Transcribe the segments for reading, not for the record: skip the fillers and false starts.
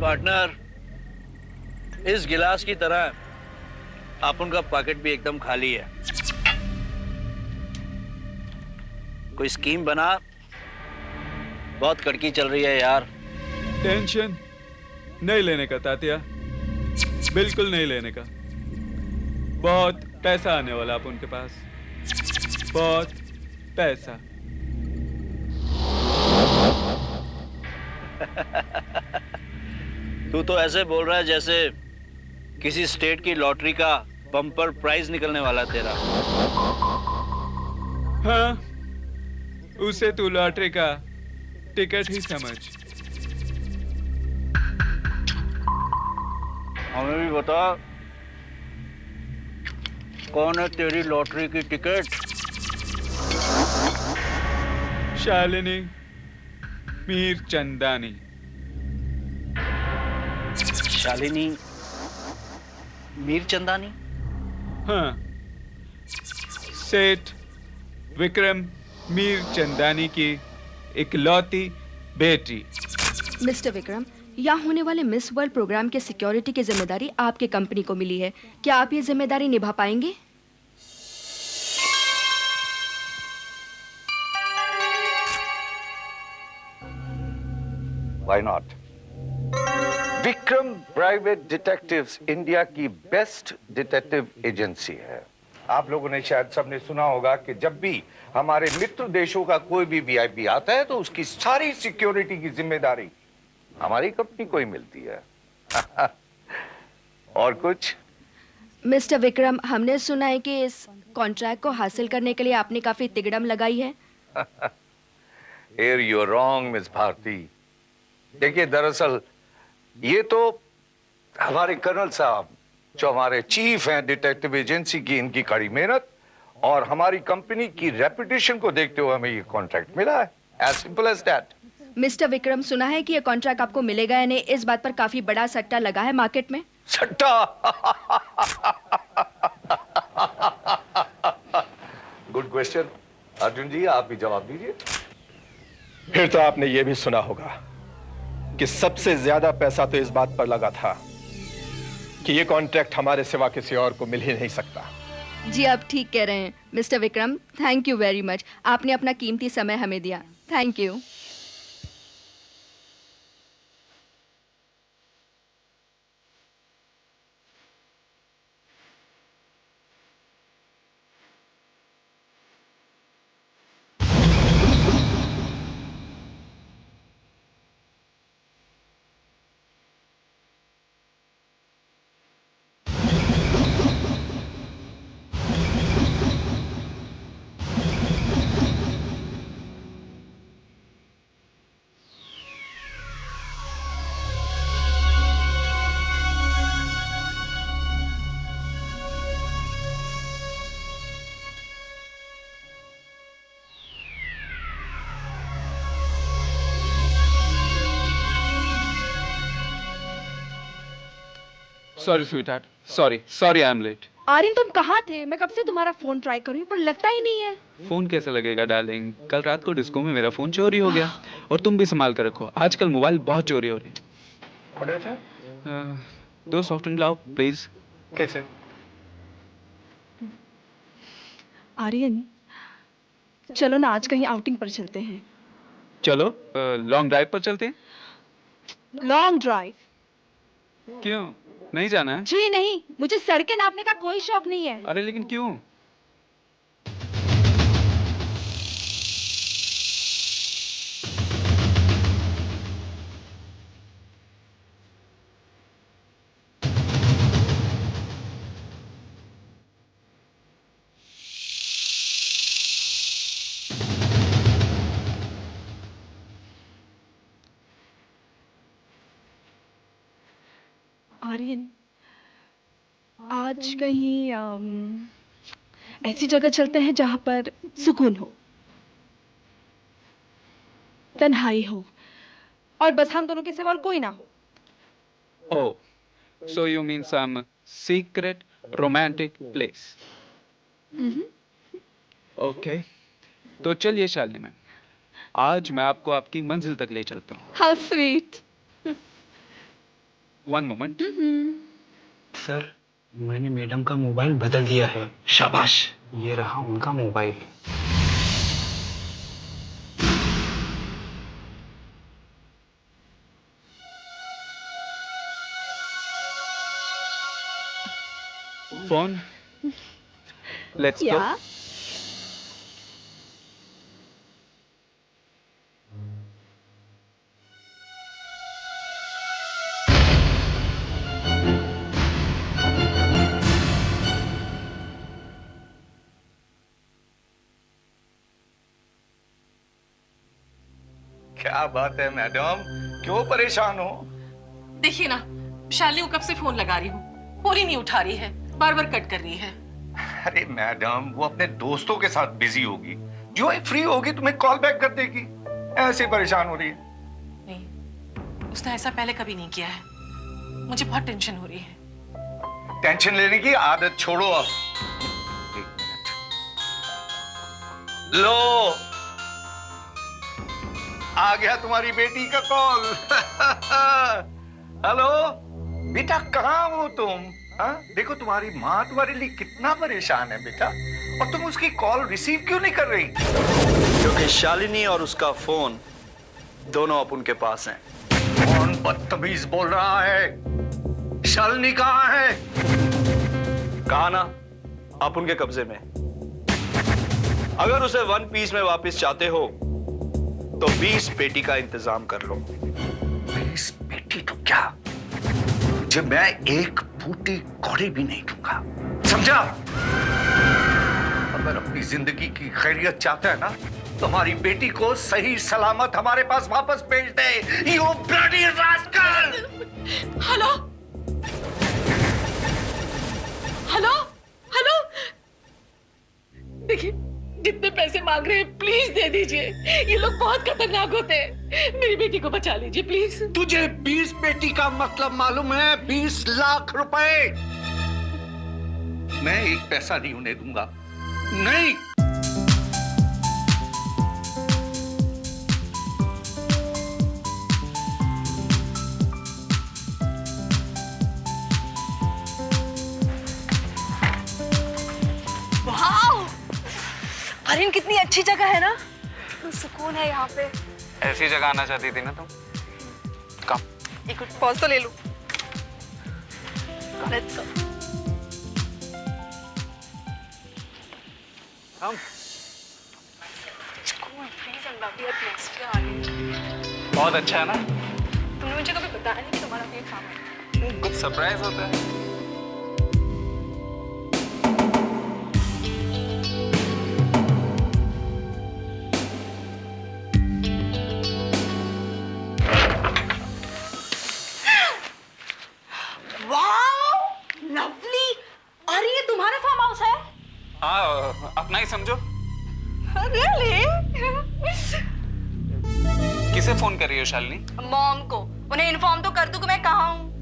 Partner, इस गिलास की तरह अपन का पॉकेट भी एकदम खाली है। कोई स्कीम बना, बहुत कड़की चल रही है यार। टेंशन नहीं लेने का तात्या, बिल्कुल नहीं लेने का। बहुत पैसा आने वाला आप उनके पास, बहुत पैसा। तू तो ऐसे बोल रहा है जैसे किसी स्टेट की लॉटरी का बम्पर प्राइज निकलने वाला तेरा। हाँ, उसे तू लॉटरी का टिकट ही समझ। हमें भी बता, कौन है तेरी लॉटरी की टिकट? शालिनी मीरचंदानी। शालिनी मीरचंदानी? हाँ, सेठ विक्रम मीरचंदानी की इकलौती बेटी। मिस्टर विक्रम, यहाँ होने वाले मिस वर्ल्ड प्रोग्राम के सिक्योरिटी की जिम्मेदारी आपके कंपनी को मिली है। क्या आप ये जिम्मेदारी निभा पाएंगे? Why not? Vikram private detectives India की बेस्ट डिटेक्टिव एजेंसी है। आप लोगों ने शायद सबने सुना होगा कि जब भी हमारे मित्र देशों का कोई भी वीआईपी आता है तो उसकी सारी सिक्योरिटी की जिम्मेदारी हमारी कंपनी को ही मिलती है। और कुछ? मिस्टर विक्रम, हमने सुना है कि इस कॉन्ट्रैक्ट को हासिल करने के लिए आपने काफी तिगड़म लगाई है। Here you're wrong, miss Bharti. देखिए, दरअसल ये तो हमारे कर्नल साहब जो हमारे चीफ हैं डिटेक्टिव एजेंसी की, इनकी कड़ी मेहनत और हमारी कंपनी की रेपुटेशन को देखते हुए हमें ये कॉन्ट्रैक्ट मिला है। As simple as that. Mr Vikram, सुना है कि ये कॉन्ट्रैक्ट आपको मिलेगा या नहीं, इस बात पर काफी बड़ा सट्टा लगा है मार्केट में। सट्टा? Good question. अर्जुन जी, आप भी जवाब दीजिए। फिर तो आपने यह भी सुना होगा कि सबसे ज्यादा पैसा तो इस बात पर लगा था कि यह कॉन्ट्रैक्ट हमारे सिवा किसी और को मिल ही नहीं सकता। जी, आप ठीक कह रहे हैं Mr Vikram. Thank you very much, आपने अपना कीमती समय हमें दिया। Thank you. Sorry sweetheart, sorry I am late. Aryan, तुम कहाँ थे? मैं कब से तुम्हारा फोन ट्राई कर रही हूँ पर लगता ही नहीं है। फोन कैसे लगेगा डार्लिंग, कल रात को डिस्को में मेरा फोन चोरी हो गया। और तुम भी संभाल कर रखो, आजकल मोबाइल बहुत चोरी हो रही है। दो सॉफ्ट ड्रिंक लाओ प्लीज। कैसे? आर्यन, चलो ना आज कहीं आउटिंग पर चलते हैं। चलो लॉन्ग ड्राइव पर चलते हैं। Long drive? क्यों, नहीं जाना है? जी नहीं, मुझे सड़कें नापने का कोई शौक नहीं है। अरे लेकिन क्यों? आर्यन, आज कहीं ऐसी जगह चलते हैं जहां पर सुकून हो, तन्हाई हो और बस हम दोनों के सिवा और कोई ना हो। Oh, so you mean some secret romantic place? Okay. तो चलिए शालिनी मैम, आज मैं आपको आपकी मंजिल तक ले चलता हूँ। How sweet. One moment. Sir, मैंने मैडम का मोबाइल बदल दिया है। शाबाश। ये रहा उनका मोबाइल। Phone, let's go. या क्या बात है मैडम, क्यों परेशान हो? देखिए ना, शालिनी को कब से फोन लगा रही हूँ, फोन ही नहीं उठा रही है, बार बार कट कर रही है। अरे मैडम, वो अपने दोस्तों के साथ बिजी होगी, जो ही फ्री होगी तुम्हें कॉल बैक कर देगी। ऐसे परेशान हो रही है। नहीं, उसने ऐसा पहले कभी नहीं किया है। मुझे बहुत टेंशन हो रही है। टेंशन लेने की आदत छोड़ो अब। एक मिनट। लो, आ गया तुम्हारी बेटी का कॉल। हेलो बेटा, कहाँ हो तुम? हाँ? देखो तुम्हारी माँ तुम्हारे लिए कितना परेशान है बेटा, और तुम उसकी कॉल रिसीव क्यों नहीं कर रही? क्योंकि शालिनी और उसका फोन दोनों अब उनके पास हैं। कौन बदतमीज बोल रहा है? शालिनी कहाँ है? कहा ना, आप उनके कब्जे में। अगर उसे वन पीस में वापस चाहते हो तो 20 पेटी का इंतजाम कर लो। 20 पेटी तो क्या, जब मैं एक बूटी कौड़ी भी नहीं दूंगा, समझा? अगर अपनी जिंदगी की खैरियत चाहता है ना, तो हमारी बेटी को सही सलामत हमारे पास वापस भेज दे। You bloody rascal! Hello hello hello, देखिए जितने पैसे मांग रहे हैं प्लीज दे दीजिए, ये लोग बहुत खतरनाक होते हैं। मेरी बेटी को बचा लीजिए प्लीज। तुझे 20 पेटी का मतलब मालूम है? 20 लाख रुपए। मैं एक पैसा नहीं उन्हें दूंगा, नहीं। अरे कितनी अच्छी जगह है ना, सुकून है यहाँ पे। ऐसी जगह आना चाहती थी ना तुम? कम। एक पॉज तो ले लूं। Let's go. हम Cool, please, and lovely atmosphere. बहुत अच्छा है ना? तुमने मुझे कभी बताया नहीं कि तुम्हारा ये काम है। कुछ सरप्राइज होता है। लवली, अरे ये तुम्हारा फार्म हाउस है? हाँ, अपना ही समझो। Really? किसे फोन कर रही हो शालिनी? मॉम को। उन्हें इन्फॉर्म तो कर दूं कि मैं कहाँ हूँ।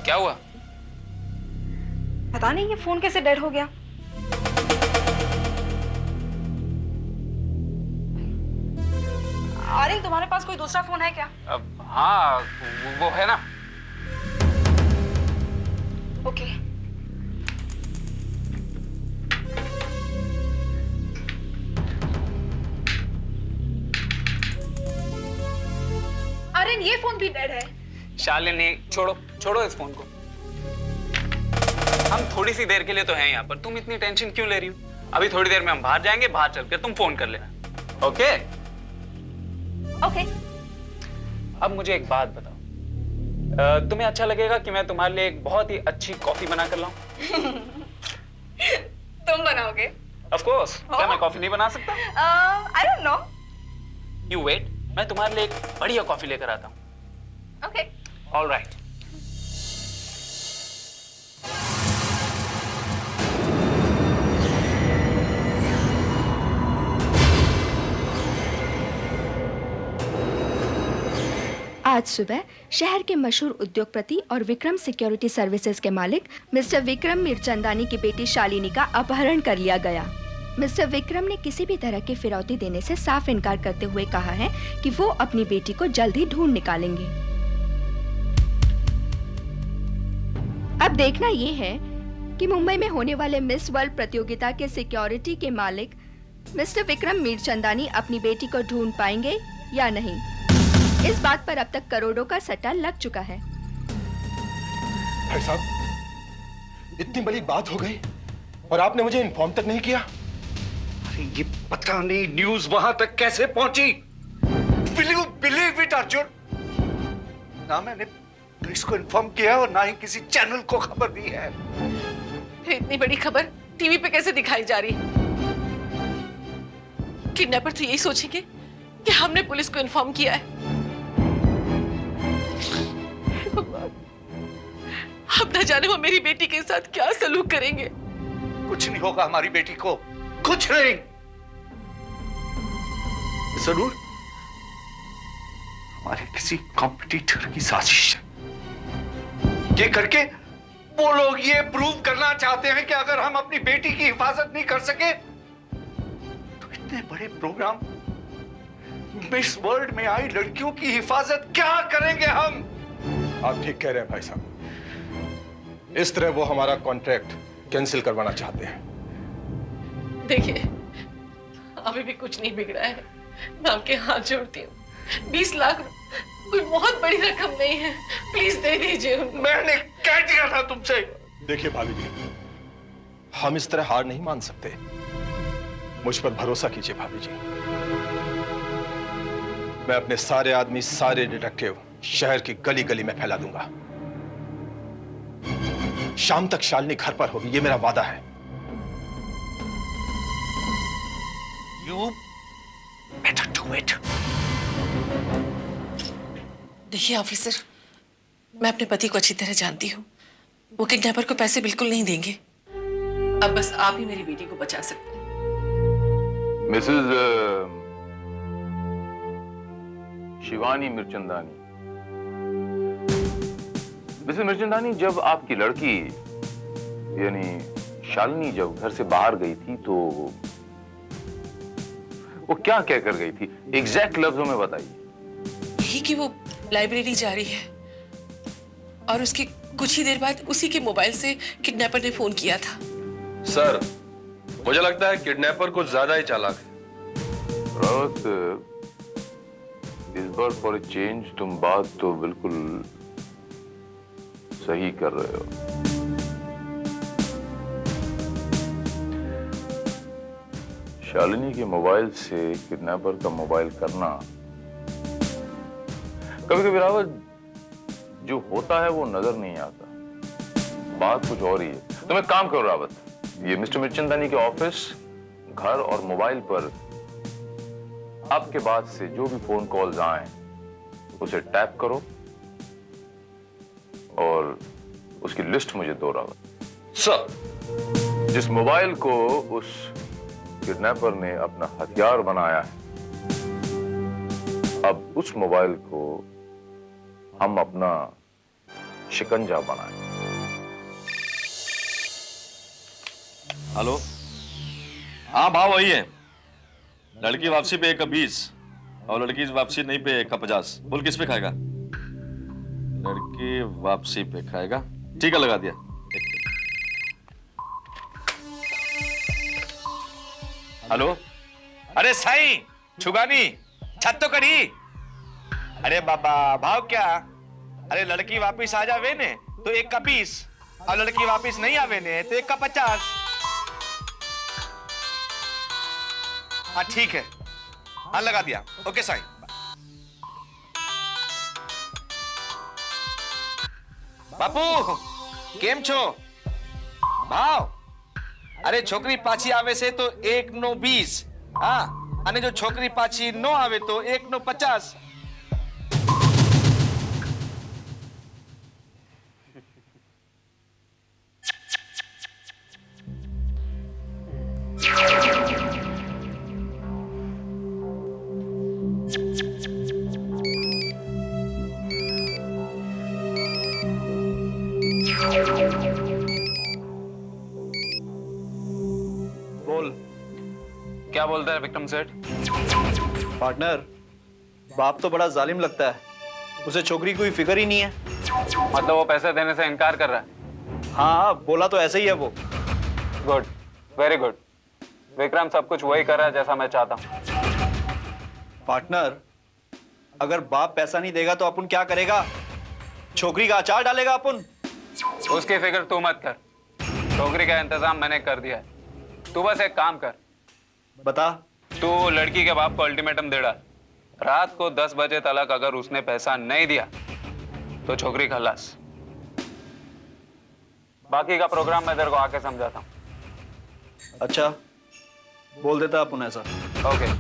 क्या हुआ? पता नहीं ये फोन कैसे डेड हो गया। आर्यन, तुम्हारे पास कोई दूसरा फोन है क्या? हाँ, वो है ना। ओके। आर्यन, ये फोन भी डेड है। शालिनी, छोड़ो इस फोन को। हम थोड़ी सी देर के लिए तो हैं यहाँ पर, तुम इतनी टेंशन क्यों ले रही हो? अभी थोड़ी देर में हम बाहर जाएंगे, बाहर चलकर तुम फोन कर लेना। ओके? ओके। अब मुझे एक बात बताओ, तुम्हें अच्छा लगेगा कि मैं तुम्हारे लिए एक बहुत ही अच्छी कॉफी बना कर लाऊं? तुम बनाओगे? Of course. क्या मैं कॉफी नहीं बना सकता? I don't know. You wait, मैं तुम्हारे लिए एक बढ़िया कॉफी लेकर आता हूँ। ओके। All right. आज सुबह शहर के मशहूर उद्योगपति और विक्रम सिक्योरिटी सर्विसेज के मालिक मिस्टर विक्रम मीरचंदानी की बेटी शालिनी का अपहरण कर लिया गया। मिस्टर विक्रम ने किसी भी तरह की फिरौती देने से साफ इनकार करते हुए कहा है कि वो अपनी बेटी को जल्द ही ढूंढ निकालेंगे। अब देखना ये है कि मुंबई में होने वाले मिस वर्ल्ड प्रतियोगिता के सिक्योरिटी के मालिक मिस्टर विक्रम मीरचंदानी अपनी बेटी को ढूंढ पाएंगे या नहीं। इस बात पर अब तक करोड़ों का सट्टा लग चुका है। भाई साहब, इतनी बड़ी बात हो गई और आपने मुझे इन्फॉर्म तक नहीं किया। अरे ये पता नहीं न्यूज वहां तक कैसे पहुंची। Will you believe it, Arjun? ना मैंने पुलिस को इन्फॉर्म किया और ना ही किसी चैनल को खबर दी है। फिर इतनी बड़ी खबर टीवी पे कैसे दिखाई जा रही है? किडनैपर तो यही सोचेंगे कि हमने पुलिस को इन्फॉर्म किया है। अब न जाने वो मेरी बेटी के साथ क्या सलूक करेंगे। कुछ नहीं होगा हमारी बेटी को, कुछ नहीं। जरूर हमारे किसी कॉम्पिटिटर की साजिश है। ये करके वो लोग ये प्रूव करना चाहते हैं कि अगर हम अपनी बेटी की हिफाजत नहीं कर सके तो इतने बड़े प्रोग्राम मिस वर्ल्ड में आई लड़कियों की हिफाजत क्या करेंगे हम। आप ठीक कह रहे हैं भाई साहब। इस तरह वो हमारा कॉन्ट्रैक्ट कैंसिल करवाना चाहते हैं। देखिए, अभी भी कुछ नहीं बिगड़ा है। मैं आपके हाथ जोड़ती हूँ। 20 लाख कोई बहुत बड़ी रकम नहीं है, प्लीज दे दीजिए उनको। मैंने कह दिया था तुमसे। देखिए भाभी जी, हम इस तरह हार नहीं मान सकते। मुझ पर भरोसा कीजिए भाभी जी। मैं अपने सारे आदमी, सारे डिटेक्टिव शहर की गली गली में फैला दूंगा। शाम तक शालिनी घर पर होगी, ये मेरा वादा है। You better do it. देखिए ऑफिसर, मैं अपने पति को अच्छी तरह जानती हूँ। वो किडनैपर को पैसे बिल्कुल नहीं देंगे। अब बस आप ही मेरी बेटी को बचा सकते हैं। मिसेज शिवानी मिर्चंदानी। मिसेज मिर्चंदानी, जब आपकी लड़की यानी शालिनी जब घर से बाहर गई थी तो वो क्या कहकर गई थी? एग्जैक्ट लफ्जों में बताइए। यही कि वो लाइब्रेरी जा रही है और उसके कुछ ही देर बाद उसी के मोबाइल से किडनैपर ने फोन किया था। सर, मुझे लगता है किडनैपर कुछ ज्यादा ही चालाक है। रावत, इस बार फॉर ए चेंज तुम बात तो बिल्कुल सही कर रहे हो। शालिनी के मोबाइल से किडनैपर का मोबाइल करना, कभी कभी रावत जो होता है वो नजर नहीं आता, बात कुछ और ही है। तुम एक काम करो रावत, ये मिस्टर मिर्चंदानी के ऑफिस, घर और मोबाइल पर आपके बाद से जो भी फोन कॉल्स आए उसे टैप करो और उसकी लिस्ट मुझे दो रावत। सर, जिस मोबाइल को उस किडनैपर ने अपना हथियार बनाया है, अब उस मोबाइल को हम अपना शिकंजा बनाएं। हेलो, हाँ भाव वही है। लड़की वापसी पे 1 का 20 और लड़की वापसी नहीं पे 1 का 50। बोल किस पे खाएगा? लड़की वापसी पे खाएगा। ठीक है, लगा दिया। हेलो, अरे साईं छुगानी छत तो करी। अरे बाबा भाव क्या? अरे लड़की वापिस आ जावे ने तो 1 का 20 और लड़की वापिस नहीं आवे ने तो 1 का 50। हाँ ठीक है, हाँ लगा दिया। ओके साईं। बापू केम छो? भाव, अरे छोकरी पाछी आवे से तो 1 નો 20, हाँ, અને जो छोकरी पाछी नो आवे तो 1 નો 50। बोल। क्या बोलता है विक्रम सेठ? पार्टनर, बाप तो बड़ा जालिम लगता है, उसे छोकरी की कोई फिक्र ही नहीं है। मतलब वो पैसे देने से इनकार कर रहा है? हाँ, बोला तो ऐसे ही है वो। Good, very good. विक्रम सब कुछ वही कर रहा है जैसा मैं चाहता हूँ। पार्टनर, अगर बाप पैसा नहीं देगा तो अपन क्या करेगा? छोकरी का अचार डालेगा अपन। उसकी फिक्र तू मत कर, छोकरी का इंतजाम मैंने कर दिया है। तू बस एक काम कर, बता। तू लड़की के बाप को अल्टीमेटम दे डाल, रात को 10 बजे तक अगर उसने पैसा नहीं दिया तो छोकरी खलास। बाकी का प्रोग्राम मैं तेरे को आके समझाता हूँ। अच्छा, बोल देता अपन ऐसा। Okay.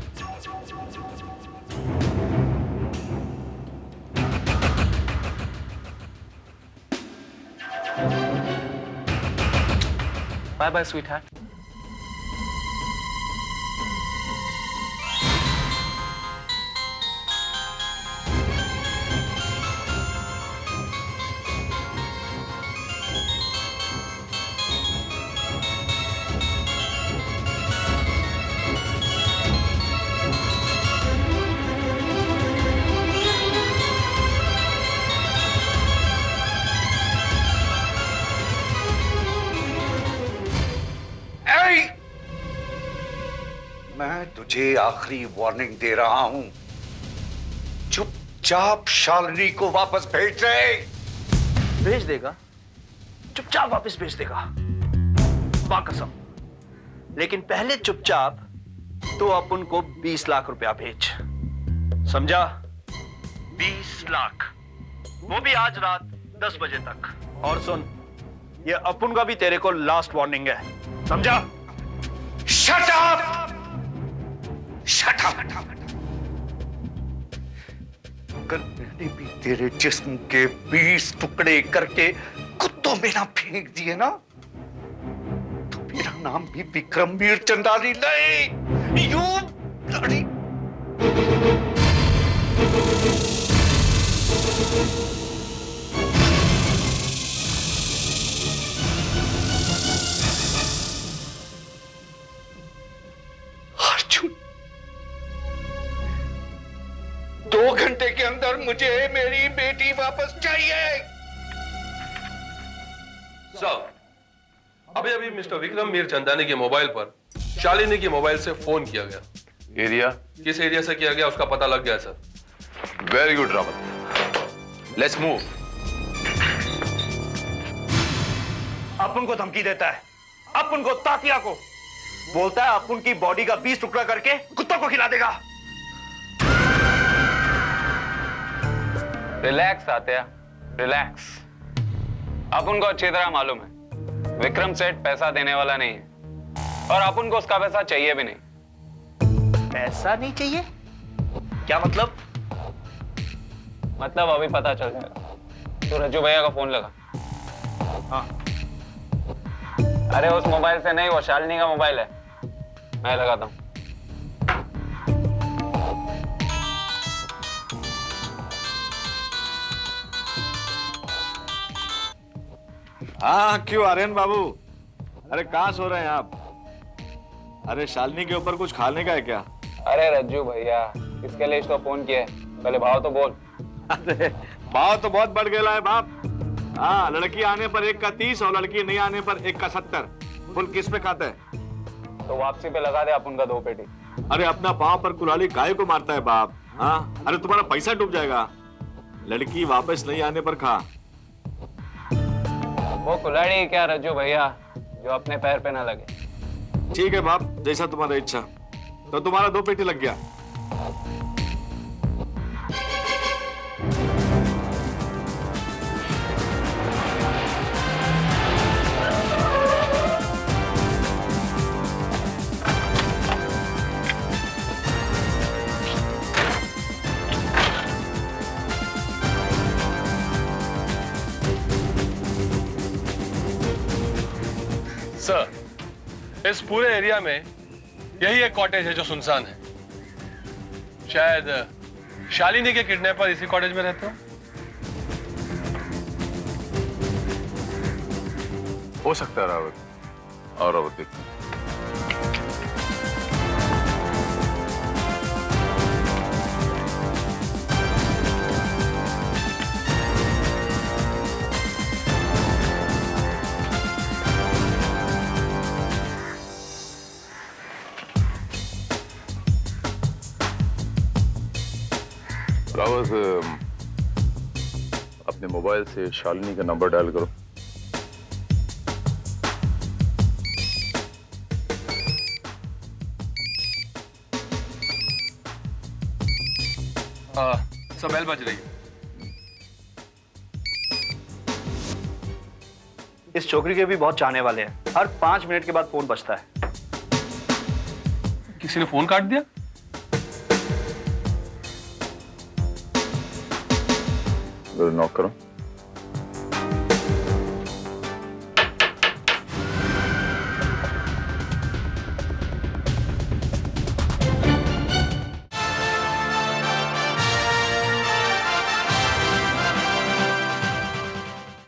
Bye bye sweetheart. मैं तुझे आखिरी वार्निंग दे रहा हूं, चुपचाप शालिनी को वापस भेज दे। भेज देगा? चुपचाप वापस भेज देगा? वाह कसम। लेकिन पहले चुपचाप तो अपन को 20 लाख रुपया भेज, समझा? 20 लाख, वो भी आज रात 10 बजे तक। और सुन, ये अपन का भी तेरे को लास्ट वार्निंग है, समझा? Shut up! Shut up! अगर मैंने भी तेरे जिस्म के 20 टुकड़े करके कुत्तों में ना फेंक दिए ना, तो मेरा नाम भी विक्रम मीरचंदानी नहीं। You bloody. अर्जुन, 2 घंटे के अंदर मुझे मेरी बेटी वापस चाहिए। सर, अभी अभी मिस्टर विक्रम मीरचंदानी के मोबाइल पर शालिनी के मोबाइल से फोन किया गया। एरिया? किस एरिया से किया गया उसका पता लग गया sir. Very good Rawat, let's move. अपन को धमकी देता है, अपन को, तातिया को बोलता है अपन की बॉडी का 20 टुकड़ा करके कुत्तों को खिला देगा। रिलैक्स आत्या, रिलैक्स। अपन को अच्छी तरह मालूम है विक्रम सेठ पैसा देने वाला नहीं है, और अपन को उसका पैसा चाहिए भी नहीं। पैसा नहीं चाहिए? क्या मतलब? मतलब अभी पता चल जाएगा। तो रज्जू भैया का फोन लगा। हाँ। अरे उस मोबाइल से नहीं, वो शालिनी का मोबाइल है, मैं लगाता हूँ। हाँ, क्यों आर्यन बाबू? अरे कहाँ सो रहे हैं आप? अरे शालिनी के ऊपर कुछ खाने का है क्या? अरे रज्जू भैया, इसके लिए इसको फोन किया है, पहले भाव तो बोल। अरे भाव तो बहुत बढ़ गया है बाप। हाँ, लड़की आने पर 1 का 30 और लड़की नहीं आने पर 1 का 70। फुल किस पे खाता है? तो वापसी पे लगा दे अपन का 2 पेटी। अरे अपना पाँव पर कुल्हाड़ी काहे को मारता है बाप? हाँ, अरे तुम्हारा पैसा डूब जाएगा। लड़की वापस नहीं आने पर खा। वो कुल्हाड़ी क्या रज्जू भैया, जो अपने पैर पे ना लगे। ठीक है बाप, जैसा तुम्हारा इच्छा। तो तुम्हारा 2 पेटी लग गया। सर, इस पूरे एरिया में यही एक कॉटेज है जो सुनसान है। शायद शालिनी के किडनैपर इसी कॉटेज में रहते हो। हो सकता है रावत। और रावत, रावत, अपने मोबाइल से शालिनी का नंबर डायल करो। सब बेल बज रही है। इस छोकरी के भी बहुत चाहने वाले हैं। हर 5 मिनट के बाद फोन बजता है। किसी ने फोन काट दिया? नॉक करो।